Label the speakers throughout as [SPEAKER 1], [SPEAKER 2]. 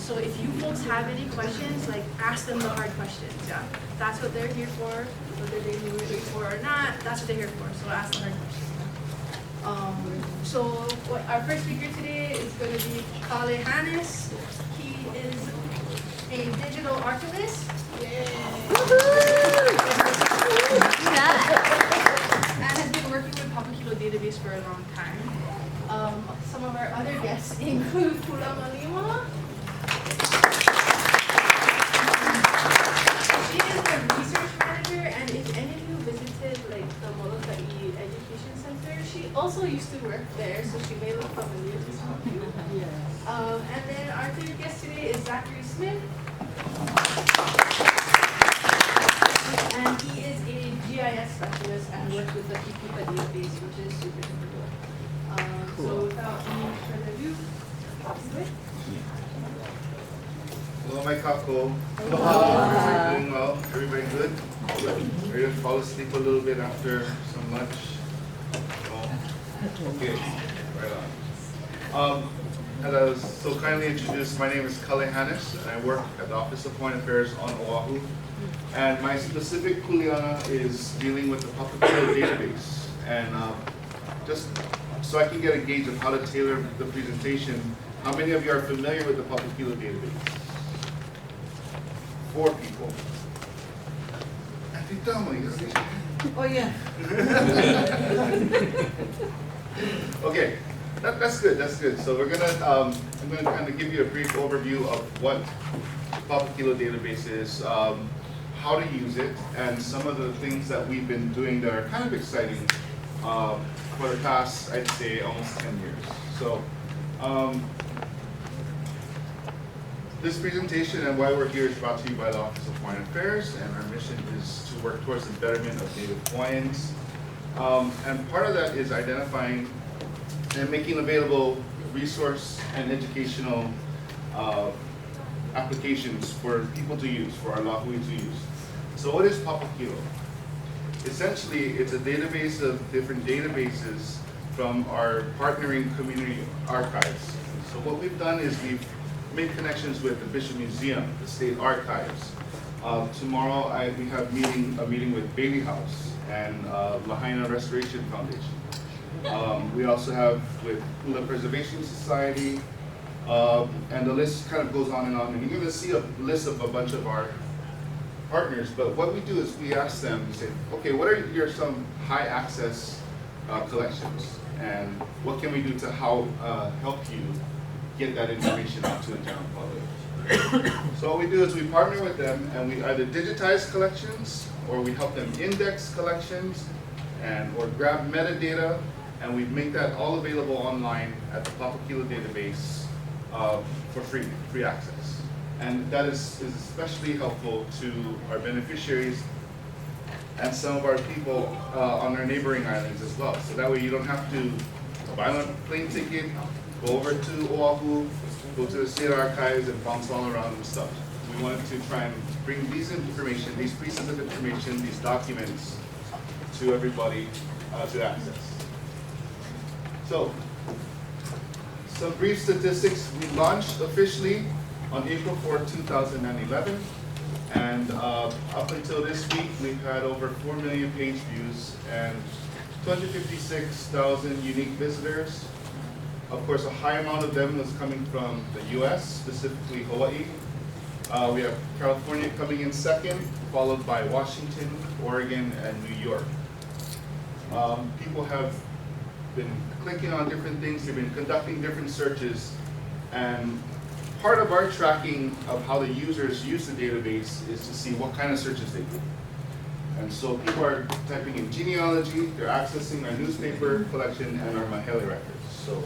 [SPEAKER 1] So if you folks have any questions, like ask them the hard questions, yeah? That's what they're here for, whether they knew it before or not, that's what they're here for, so ask the hard questions. So our first speaker today is going to be Kale Hannes. He is a digital archivist. And has been working with Papakilo database for a long time. Some of our other guests include Pula Malima. She is the research manager, and if any of you visited like the Molokai Education Center, she also used to work there, so she may look familiar to some of you. And then our third guest today is Zachary Smith. And he is a GIS specialist and works with the Kīpuka database, which is super cool. So without any further ado, Smith.
[SPEAKER 2] Hello, my kako.
[SPEAKER 3] Hello.
[SPEAKER 2] Everybody doing well? Everybody good? Ready to fall asleep a little bit after some lunch? No? Okay, right on. As I was so kindly introduced, my name is Kale Hannes, and I work at the Office of Foreign Affairs on Oahu. And my specific kuleana is dealing with the Papakilo database. And just so I can get a gauge of how to tailor the presentation, how many of you are familiar with the Papakilo database? 4 people. I think
[SPEAKER 3] Oh yeah.
[SPEAKER 2] Okay, that's good. That's good. So we're gonna I'm gonna kind of give you a brief overview of what the Papakilo database is, how to use it, and some of the things that we've been doing that are kind of exciting for the past, I'd say, almost 10 years. So. This presentation and why we're here is brought to you by the Office of Foreign Affairs, and our mission is to work towards the betterment of Native Hawaiians. And part of that is identifying and making available resource and educational applications for people to use, for our Lahui to use. So what is Papakilo? Essentially, it's a database of different databases from our partnering community archives. So what we've done is we've made connections with the Bishop Museum, the State Archives. Tomorrow we have a meeting with Bailey House and Lahaina Restoration Foundation. We also have with Hula Preservation Society, and the list kind of goes on. And you're going to see a list of a bunch of our partners, but what we do is we ask them, we say, okay, what are some high access collections, and what can we do to help you get that information out to the general public? So what we do is we partner with them, and we either digitize collections, or we help them index collections, or grab metadata, and we make that all available online at the Papakilo database for free access. And that is especially helpful to our beneficiaries and some of our people on our neighboring islands as well. So that way you don't have to buy a plane ticket, go over to Oahu, go to the State Archives, and bounce all around and stuff. We wanted to try and bring these information, these pieces of information, these documents to everybody to access. So, some brief statistics. We launched officially on April 4, 2011, and up until this week, we've had over 4 million page views and 256,000 unique visitors. Of course, a high amount of them was coming from the US, specifically Hawaii. We have California coming in second, followed by Washington, Oregon, and New York. People have been clicking on different things, they've been conducting different searches, and part of our tracking of how the users use the database is to see what kind of searches they do. And so people are typing in genealogy, they're accessing our newspaper collection and our Mahele records. So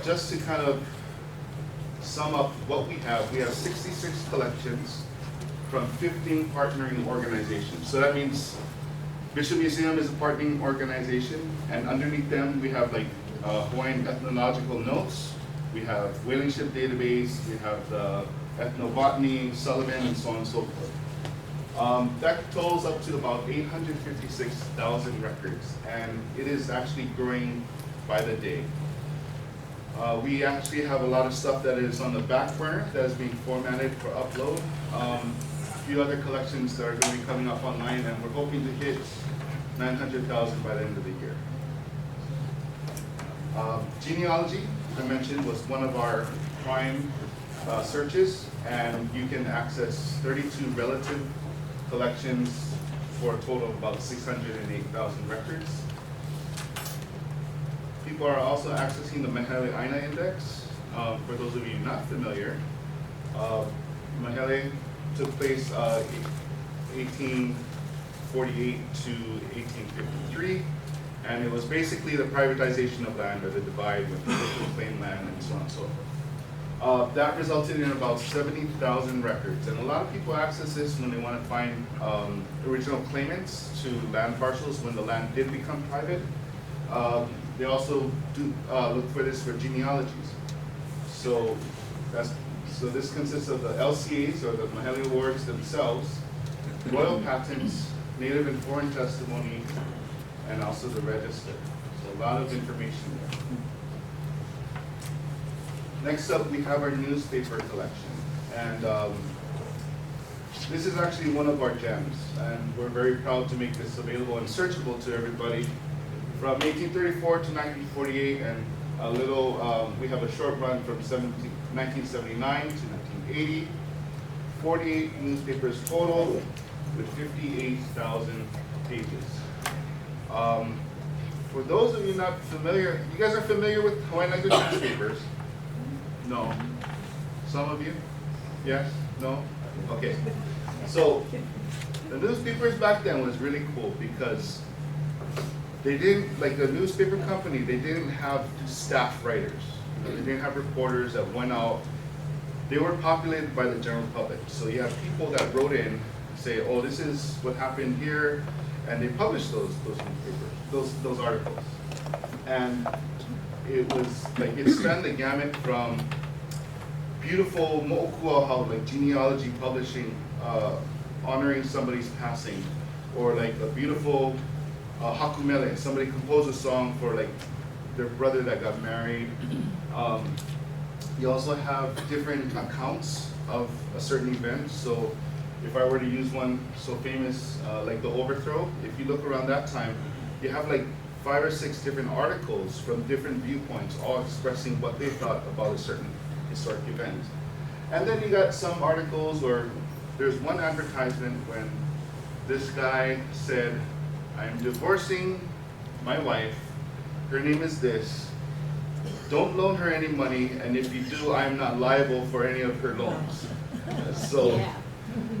[SPEAKER 2] just to kind of sum up what we have 66 collections from 15 partnering organizations. So that means Bishop Museum is a partnering organization, and underneath them we have like Hawaiian ethnological notes, we have whaling ship database, we have the ethnobotany, Sullivan, and so on and so forth. That totals up to about 856,000 records, and it is actually growing by the day. We actually have a lot of stuff that is on the back burner that is being formatted for upload. A few other collections that are going to be coming up online, and we're hoping to hit 900,000 by the end of the year. Genealogy, I mentioned, was one of our prime searches, and you can access 32 relative collections for a total of about 608,000 records. People are also accessing the Mahele Aina Index. For those of you not familiar, Mahele took place 1848 to 1853, and it was basically the privatization of land, or the divide when people could claim land and so on and so forth. That resulted in about 70,000 records, and a lot of people access this when they want to find original claimants to land parcels when the land did become private. They also do look for this for genealogies. So this consists of the LCAs, or the Mahele Awards themselves, royal patents, native and foreign testimony, and also the register. So a lot of information there. Next up, we have our newspaper collection. And this is actually one of our gems, and we're very proud to make this available and searchable to everybody. From 1834 to 1948, and a little, we have a short run from 1979 to 1980. 48 newspapers total with 58,000 pages. For those of you not familiar, you guys are familiar with Hawaiian language newspapers? No. Some of you? Yes? No? Okay. So the newspapers back then was really cool because they didn't, like a newspaper company, they didn't have staff writers. You know, they didn't have reporters that went out. They were populated by the general public. So you have people that wrote in, say, oh, this is what happened here, and they published those newspapers, those articles. And it was like, it spanned the gamut from beautiful mo'okua, how like genealogy publishing, honoring somebody's passing, or like a beautiful hakumele, somebody composed a song for like their brother that got married. You also have different accounts of a certain event. So if I were to use one so famous like the overthrow, if you look around that time, you have like 5 or 6 different articles from different viewpoints, all expressing what they thought about a certain historic event. And then you got some articles where there's one advertisement when this guy said, I'm divorcing my wife, her name is this, don't loan her any money, and if you do, I'm not liable for any of her loans. So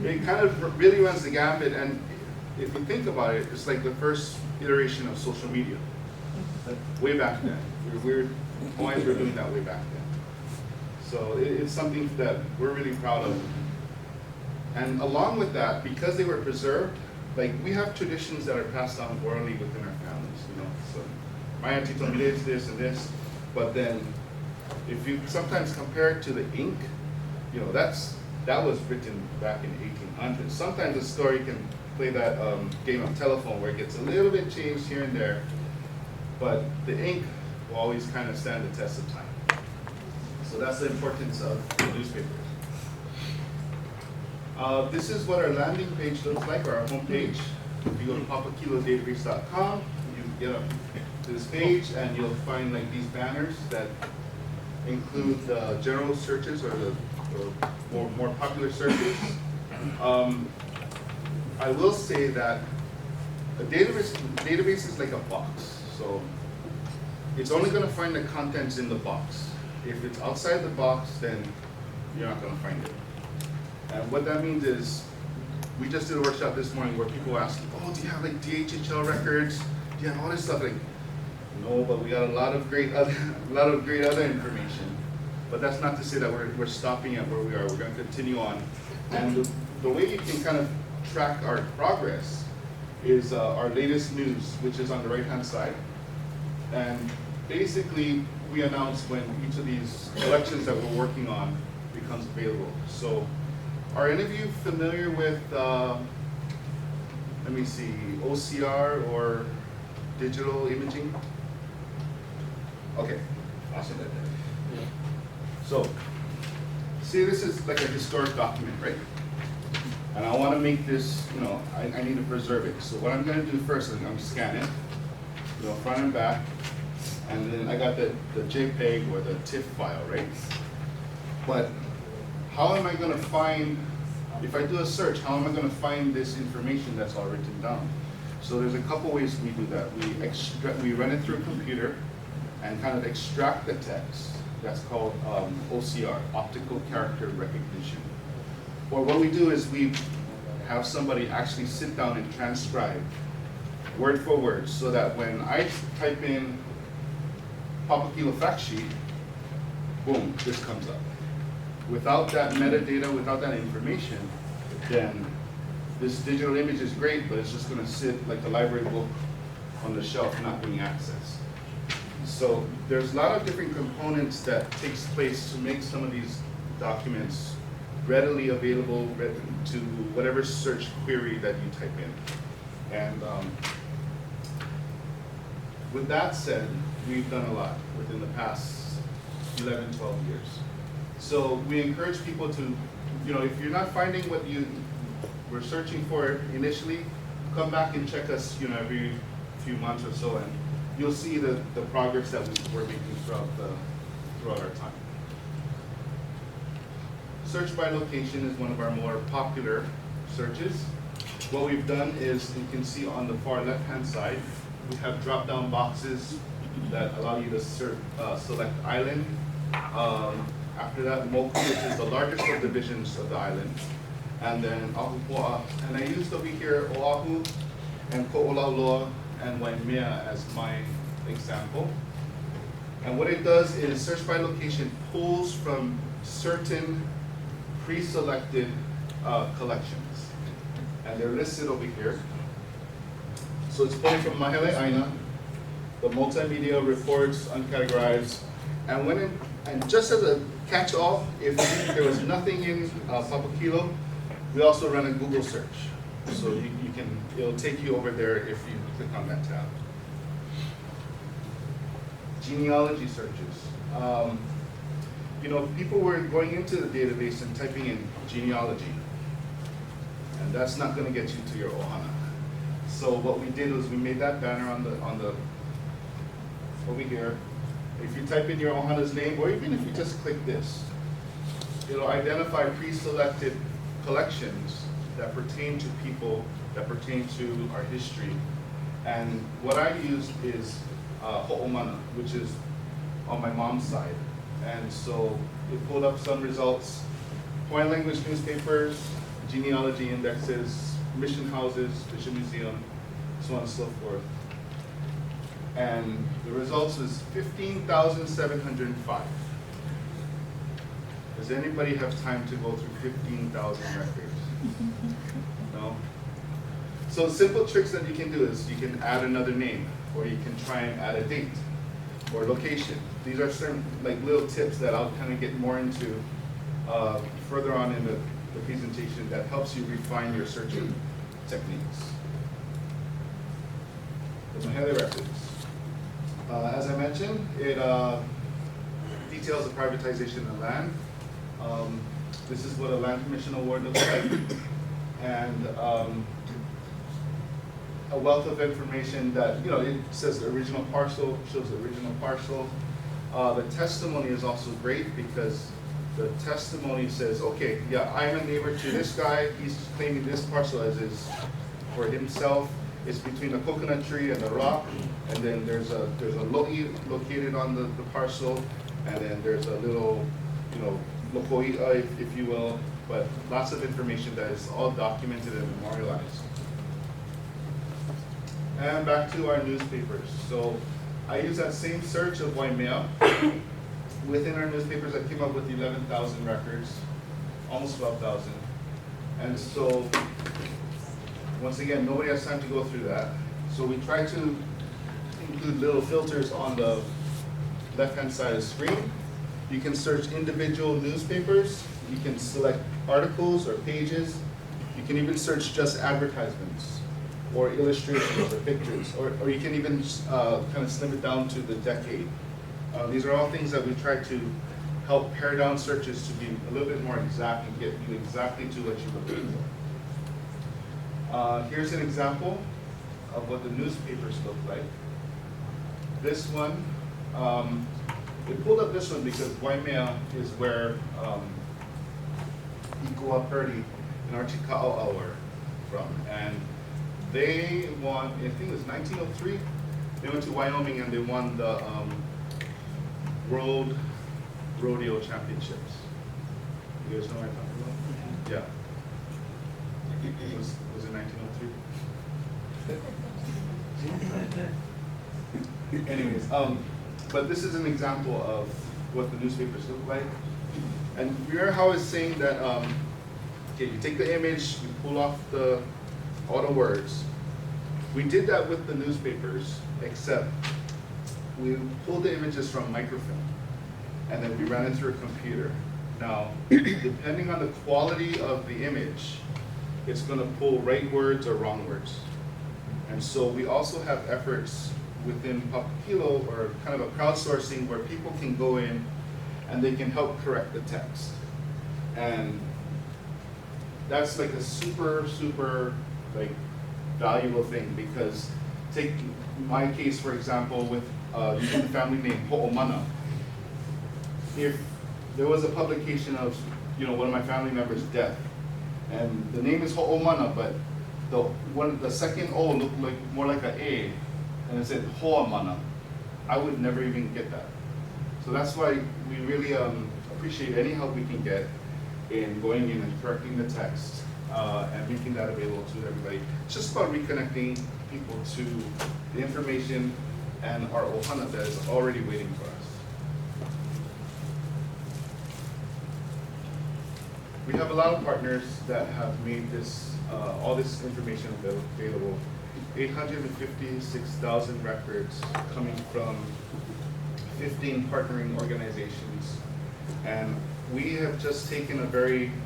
[SPEAKER 2] it kind of really runs the gambit, and if you think about it, it's like the first iteration of social media. Way back then. Hawaiians were doing that way back then. So it's something that we're really proud of. And along with that, because they were preserved, like we have traditions that are passed down orally within our families, you know. So my auntie told me this, and this, but then if you sometimes compare it to the ink, you know, that was written back in 1800s. Sometimes a story can play that game of telephone where it gets a little bit changed here and there, but the ink will always kind of stand the test of time. So that's the importance of the newspapers. This is what our landing page looks like, or our homepage. If you go to papakilodatabase.com, you get up to this page, and you'll find like these banners that include the general searches, or the more popular searches. I will say that a database is like a box. So it's only going to find the contents in the box. If it's outside the box, then you're not going to find it. And what that means is, we just did a workshop this morning where people asked, oh, do you have like DHHL records? Do you have all this stuff? Like, no, but we got a lot of great other information. But that's not to say that we're stopping at where we are. We're going to continue on. And the way you can kind of track our progress is our latest news, which is on the right-hand side. And basically, we announce when each of these collections that we're working on becomes available. So, are any of you familiar with, let me see, OCR or digital imaging? Okay, awesome. So, say this is like a historic document, right? And I want to make this, I need to preserve it. So what I'm going to do first is I'm scanning, front and back, and then I got the JPEG or the TIFF file, right? But how am I going to find, if I do a search, how am I going to find this information that's all written down? So there's a couple ways we do that. We run it through a computer and kind of extract the text. That's called OCR, optical character recognition. Or what we do is we have somebody actually sit down and transcribe word for word, so that when I type in Papakilo fact sheet, boom, this comes up. Without that metadata, without that information, then this digital image is great, but it's just going to sit like a library book on the shelf, not being accessed. So there's a lot of different components that takes place to make some of these documents readily available to whatever search query that you type in. And with that said, we've done a lot within the past 11, 12 years. So we encourage people to, if you're not finding what you were searching for initially, come back and check us, every few months or so, and you'll see the progress that we're making throughout our time. Search by location is one of our more popular searches. What we've done is, you can see on the far left-hand side, we have drop-down boxes that allow you to select island. After that, Moku, which is the largest of divisions of the island. And then Ahupua'a. And I used over here Oahu and Ko'olauloa and Waimea as my example. And what it does is search by location pulls from certain pre-selected collections. And they're listed over here. So it's pulling from Mahele Aina, the multimedia reports, uncategorized, and just as a catch-all, if there was nothing in Papakilo, we also run a Google search. So it'll take you over there if you click on that tab. Genealogy searches. People were going into the database and typing in genealogy, and that's not going to get you to your ohana. So what we did was we made that banner on the over here. If you type in your ohana's name, or even if you just click this, it'll identify pre-selected collections that pertain to people, that pertain to our history. And what I used is ho'omana, which is on my mom's side. And so it pulled up some results: Hawaiian language newspapers, genealogy indexes, mission houses, mission museum, so on and so forth. And the results was 15,705. Does anybody have time to go through 15,000 records? No? So simple tricks that you can do is you can add another name, or you can try and add a date or location. These are certain little tips that I'll kind of get more into further on in the presentation that helps you refine your searching techniques. The Mahele records. As I mentioned, it details the privatization of land. This is what a land commission award looks like. And a wealth of information that, it says the original parcel, shows the original parcel. The testimony is also great because the testimony says, okay, yeah, I'm a neighbor to this guy, he's claiming this parcel as his for himself. It's between a coconut tree and a rock, and then there's a lo'i located on the parcel, and then there's a little, lokoi'a, if you will, but lots of information that is all documented and memorialized. And back to our newspapers. So I use that same search of Waimea. Within our newspapers, I came up with 11,000 records, almost 12,000. And so, once again, nobody has time to go through that. So we try to include little filters on the left-hand side of the screen. You can search individual newspapers. You can select articles or pages. You can even search just advertisements or illustrations or pictures, or you can even kind of slim it down to the decade. These are all things that we try to help pare down searches to be a little bit more exact and get you exactly to what you're looking for. Here's an example of what the newspapers look like. This one, we pulled up this one because Waimea is where Ikua Purdy and Archie Ka'au were from. And they won, I think it was 1903, they went to Wyoming and they won the World Rodeo Championships. You guys know what I'm talking about? Yeah. Was it 1903? Anyways, but this is an example of what the newspapers look like. And remember how I was saying that, okay, you take the image, you pull off all the words. We did that with the newspapers, except we pulled the images from microfilm, and then we ran it through a computer. Now, depending on the quality of the image, it's gonna pull right words or wrong words. And so we also have efforts within Papakilo, or kind of a crowdsourcing, where people can go in and they can help correct the text. And that's like a super, super like valuable thing, because take my case, for example, with using the family name Ho'omana. If there was a publication of, one of my family members' death, and the name is Ho'omana, but the second O looked like more like an A, and it said Ho'omana, I would never even get that. So that's why we really appreciate any help we can get in going in and correcting the text and making that available to everybody. It's just about reconnecting people to the information and our ohana that is already waiting for us. We have a lot of partners that have made this all this information available. 856,000 records coming from 15 partnering organizations, and we have just taken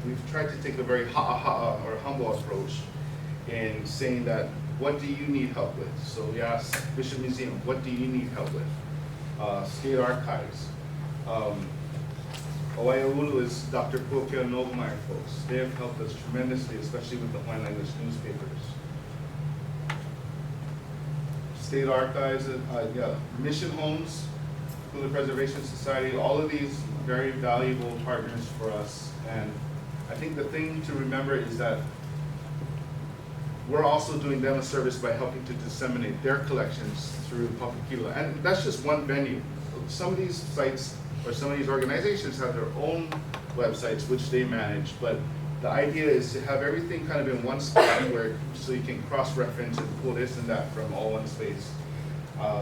[SPEAKER 2] we've tried to take a very ha'a or humble approach in saying that, what do you need help with? So we asked Bishop Museum, what do you need help with? State Archives. Oaiaulu is Dr. Kūpuka and Novemeyer folks. They have helped us tremendously, especially with the Hawaiian language newspapers. State Archives, Mission Homes, Hula Preservation Society, all of these very valuable partners for us. And I think the thing to remember is that we're also doing them a service by helping to disseminate their collections through Papakilo. And that's just one venue. Some of these sites or some of these organizations have their own websites which they manage, but the idea is to have everything kind of in one spot so you can cross-reference and pull this and that from all one space.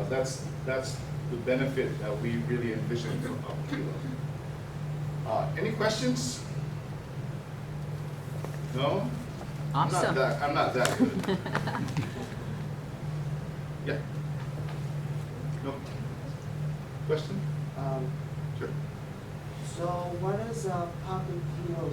[SPEAKER 2] That's the benefit that we really envision from Papakilo. Any questions? No?
[SPEAKER 4] Awesome.
[SPEAKER 2] I'm not that good. Yeah. No. Question? Sure.
[SPEAKER 3] So what is Papakilo